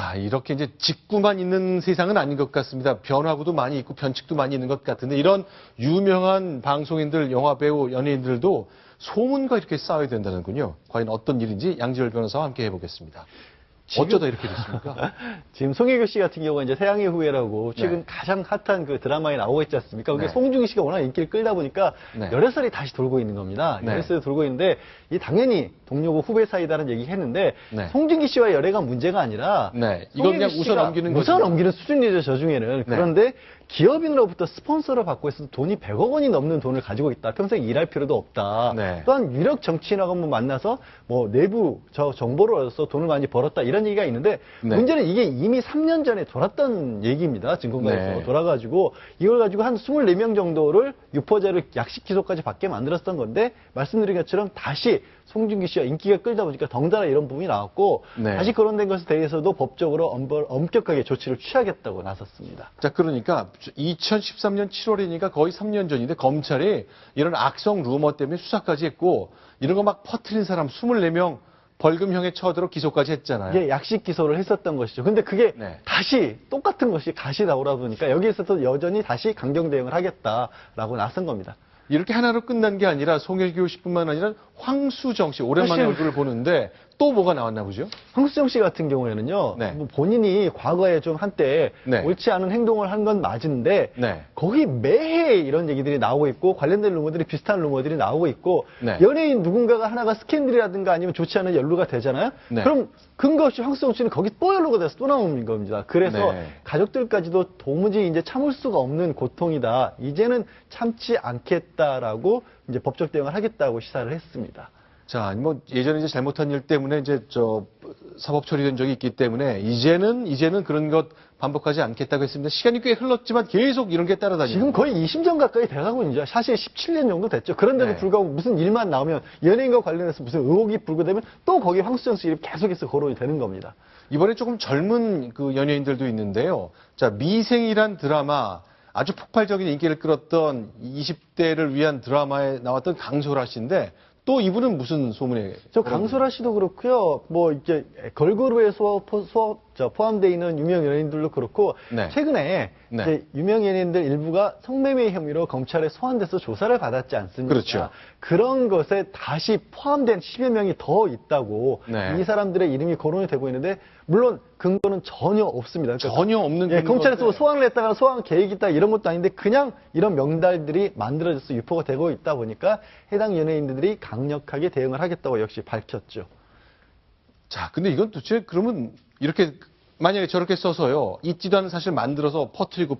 자, 이렇게 이제 직구만 있는 세상은 아닌 것 같습니다. 변화구도 많이 있고 변칙도 많이 있는 것 같은데 이런 유명한 방송인들, 영화배우, 연예인들도 소문과 이렇게 싸워야 된다는군요. 과연 어떤 일인지 양지열 변호사와 함께 해보겠습니다. 어쩌다 이렇게 됐습니까? 지금 송혜교 씨 같은 경우가 이제 태양의 후예라고 최근 네. 가장 핫한 그 드라마에 나오고 있지 않습니까? 그게 네. 송중기 씨가 워낙 인기를 끌다 보니까 네. 여러 살이 다시 돌고 있는 겁니다. 네. 여러 살이 돌고 있는데 이 당연히 동료고 후배 사이다라는 얘기 했는데 네. 송중기 씨와 열애가 문제가 아니라 네. 이건 그냥 웃어 넘기는 거죠. 웃어 넘기는 수준이죠, 저 중에는. 네. 그런데 기업인으로부터 스폰서를 받고 있어서 돈이 100억 원이 넘는 돈을 가지고 있다. 평생 일할 필요도 없다. 네. 또한 유력 정치인하고 한번 만나서 뭐 내부 정보를 얻어서 돈을 많이 벌었다. 이런 얘기가 있는데 네. 문제는 이게 이미 3년 전에 돌았던 얘기입니다. 증권가에서 네. 돌아가지고 이걸 가지고 한 24명 정도를 유포자를 약식 기소까지 받게 만들었던 건데 말씀드린 것처럼 다시 송중기 씨와 인기가 끌다 보니까 덩달아 이런 부분이 나왔고 네. 다시 거론된 것에 대해서도 법적으로 엄격하게 조치를 취하겠다고 나섰습니다. 자, 그러니까 2013년 7월이니까 거의 3년 전인데 검찰이 이런 악성 루머 때문에 수사까지 했고 이런 거 막 퍼뜨린 사람 24명 벌금형에 처하도록 기소까지 했잖아요. 이게 약식 기소를 했었던 것이죠. 근데 그게 네. 다시 똑같은 것이 다시 나오다 보니까 여기에서도 여전히 다시 강경 대응을 하겠다라고 나선 겁니다. 이렇게 하나로 끝난 게 아니라 송혜교 씨뿐만 아니라 황수정 씨 오랜만에 사실- 얼굴을 보는데 또 뭐가 나왔나 보죠? 황수정 씨 같은 경우에는요, 네. 뭐 본인이 과거에 좀 한때 네. 옳지 않은 행동을 한 건 맞은데, 네. 거기 매해 이런 얘기들이 나오고 있고, 관련된 루머들이 비슷한 루머들이 나오고 있고, 네. 연예인 누군가가 하나가 스캔들이라든가 아니면 좋지 않은 연루가 되잖아요? 네. 그럼 근거 없이 황수정 씨는 거기 또 연루가 돼서 또 나오는 겁니다. 그래서 네. 가족들까지도 도무지 이제 참을 수가 없는 고통이다. 이제는 참지 않겠다라고 이제 법적 대응을 하겠다고 시사를 했습니다. 자, 뭐 예전에 이제 잘못한 일 때문에 이제 사법 처리된 적이 있기 때문에 이제는 그런 것 반복하지 않겠다고 했습니다. 시간이 꽤 흘렀지만 계속 이런 게 따라다니고 지금 거의 20년 가까이 돼가고 있죠. 사실 17년 정도 됐죠. 그런데도 네. 불구하고 무슨 일만 나오면 연예인과 관련해서 무슨 의혹이 불거되면 또 거기 황수정 씨 이름 계속해서 거론이 되는 겁니다. 이번에 조금 젊은 그 연예인들도 있는데요. 자, 미생이란 드라마 아주 폭발적인 인기를 끌었던 20대를 위한 드라마에 나왔던 강소라 씨인데 또 이분은 무슨 소문에? 저 강소라 씨도 그렇고요. 뭐 이제 걸그룹에 포함되어 있는 유명 연예인들도 그렇고 네. 최근에 네. 이제 유명 연예인들 일부가 성매매 혐의로 검찰에 소환돼서 조사를 받았지 않습니까? 그렇죠. 그런 것에 다시 포함된 10여 명이 더 있다고 네. 이 사람들의 이름이 거론이 되고 있는데 물론 근거는 전혀 없습니다. 그러니까 전혀 없는 예, 검찰에서 근거인데. 소환을 했다가 소환 계획이 있다 이런 것도 아닌데 그냥 이런 명단들이 만들어져서 유포가 되고 있다 보니까 해당 연예인들이 강력하게 대응을 하겠다고 역시 밝혔죠. 자, 근데 이건 도대체 그러면 이렇게 만약에 저렇게 써서요. 있지도 않은 사실 만들어서 퍼뜨리고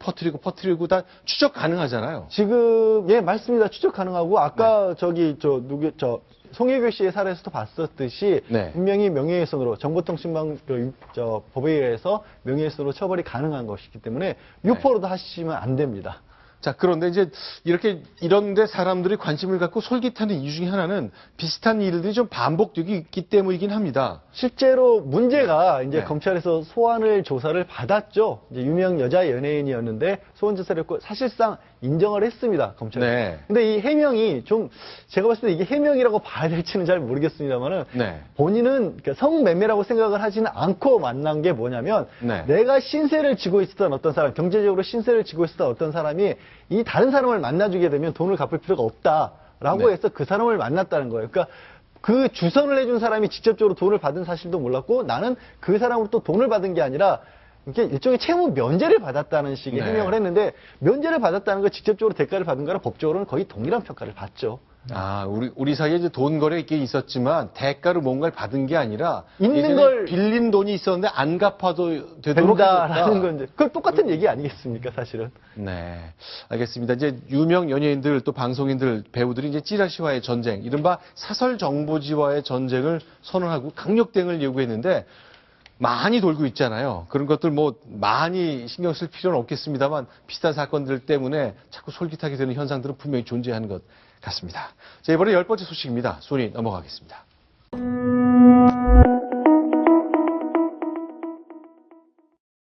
다 추적 가능하잖아요. 지금 예 맞습니다. 추적 가능하고 아까 송혜교 씨의 사례에서도 봤었듯이 네. 분명히 명예훼손으로 정보통신망 법에 의해서 명예훼손으로 처벌이 가능한 것이기 때문에 유포로도 하시면 안 됩니다. 자, 그런데 이제 이런데 사람들이 관심을 갖고 솔깃하는 이유 중에 하나는 비슷한 일들이 좀 반복되기 있기 때문이긴 합니다. 실제로 문제가 이제 네. 검찰에서 소환을 조사를 받았죠. 이제 유명 여자 연예인이었는데 소환 조사를 했고 사실상 인정을 했습니다. 검찰에서. 네. 근데 이 해명이 좀 제가 봤을 때 이게 해명이라고 봐야 될지는 잘 모르겠습니다만은 네. 본인은 성매매라고 생각을 하지는 않고 만난 게 뭐냐면 네. 내가 신세를 지고 있었던 어떤 사람, 경제적으로 신세를 지고 있었던 어떤 사람이 이 다른 사람을 만나주게 되면 돈을 갚을 필요가 없다라고 네. 해서 그 사람을 만났다는 거예요. 그러니까 그 주선을 해준 사람이 직접적으로 돈을 받은 사실도 몰랐고 나는 그 사람으로부터 돈을 받은 게 아니라 이게 일종의 채무 면제를 받았다는 식의 네. 해명을 했는데 면제를 받았다는 거 직접적으로 대가를 받은 거랑 법적으로는 거의 동일한 평가를 받죠. 아, 우리 사이에 이제 돈 거래 있긴 있었지만 대가로 뭔가를 받은 게 아니라 있는 예전에 걸 빌린 돈이 있었는데 안 갚아도 되도록 된다라는 해줬다. 건 그건 똑같은 얘기 아니겠습니까, 사실은? 네, 알겠습니다. 이제 유명 연예인들 또 방송인들 배우들이 이제 찌라시와의 전쟁, 이른바 사설 정보지와의 전쟁을 선언하고 강력 대응을 요구했는데 많이 돌고 있잖아요. 그런 것들 뭐 많이 신경 쓸 필요는 없겠습니다만 비슷한 사건들 때문에 자꾸 솔깃하게 되는 현상들은 분명히 존재하는 것 같습니다. 자, 이번에 10번째 소식입니다. 순위 넘어가겠습니다.